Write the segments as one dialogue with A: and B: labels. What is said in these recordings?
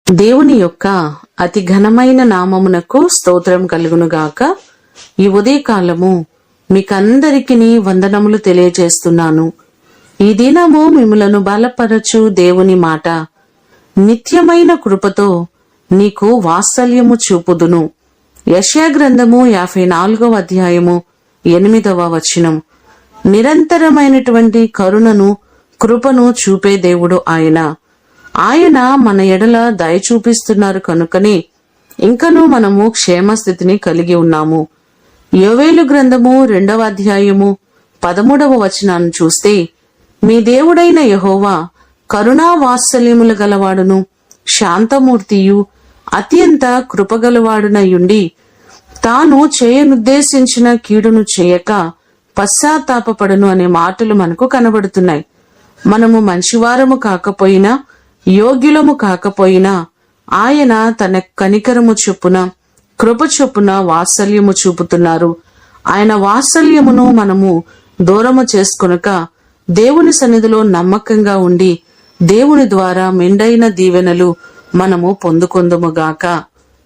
A: దేవుని యొక్క అతి ఘనమైన నామమునకు స్తోత్రం కలుగునుగాక. ఈ ఉదయకాలము మీకందరికీ వందనములు తెలియజేస్తున్నాను. ఈ దినము మిమ్ములను బలపరచు దేవుని మాట, నిత్యమైన కృపతో నీకు వాత్సల్యము చూపుదును. యెషయా గ్రంథము 54వ అధ్యాయము 8వ వచనం. నిరంతరమైనటువంటి కరుణను, కృపను చూపే దేవుడు ఆయన మన ఎడల దయ చూపిస్తున్నారు కనుకనే ఇంకనూ మనము క్షేమస్థితిని కలిగి ఉన్నాము. యోవేలు గ్రంథము 2వ అధ్యాయము 13వ వచనాన్ని చూస్తే, మీ దేవుడైన యెహోవా కరుణా వాత్సల్యములు గలవాడును, శాంతమూర్తియు, అత్యంత కృపగలవాడునయుండి తాను చేయనుద్దేశించిన కీడును చేయక పశ్చాత్తాపపడును అనే మాటలు మనకు కనబడుతున్నాయి. మనము మంచివారము కాకపోయినా, యోగ్యులము కాకపోయినా ఆయన తన కనికరము చొప్పున, కృప చొప్పున వాత్సల్యము చూపుతున్నారు. ఆయన వాత్సల్యమును మనము దూరము చేసుకొనక దేవుని సన్నిధిలో నమ్మకంగా ఉండి దేవుని ద్వారా మెండైన దీవెనలు మనము పొందుకొందుముగాక.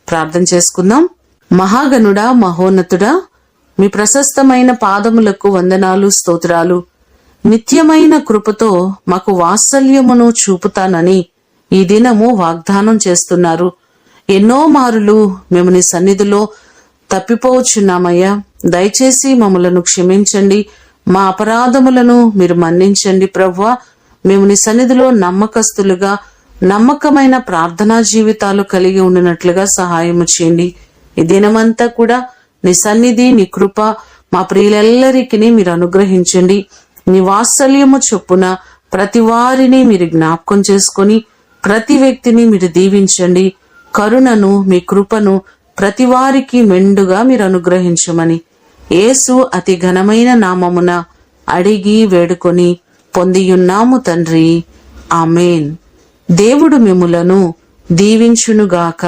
A: ప్రార్థన చేసుకుందాం. మహాగణుడా, మహోన్నతుడా, మీ ప్రశస్తమైన పాదములకు వందనాలు, స్తోత్రాలు. నిత్యమైన కృపతో మాకు వాత్సల్యమును చూపుతానని ఈ దినము వాగ్దానం చేస్తున్నారు. ఎన్నో మారులు మేము నీ సన్నిధిలో తప్పిపోవచ్చున్నామయ్యా. దయచేసి మమ్మలను క్షమించండి, మా అపరాధములను మీరు మన్నించండి ప్రభువా. మేము నీ సన్నిధిలో నమ్మకస్తులుగా, నమ్మకమైన ప్రార్థనా జీవితాలు కలిగి ఉండినట్లుగా సహాయము చేయండి. ఈ దినమంతా కూడా నీ సన్నిధి, నీ కృప మా ప్రియులెల్లరికీ మీరు అనుగ్రహించండి. నీ వాత్సల్యము చొప్పున ప్రతి వారిని మీరు జ్ఞాపకం చేసుకొని ప్రతి వ్యక్తిని మీరు దీవించండి. కరుణను, మీ కృపను ప్రతి వారికి మెండుగా మీరు అనుగ్రహించమని యేసు అతి ఘనమైన నామమున అడిగి వేడుకొని పొందియున్నాము తండ్రి. ఆమేన్. దేవుడు మిమ్ములను దీవించునుగాక.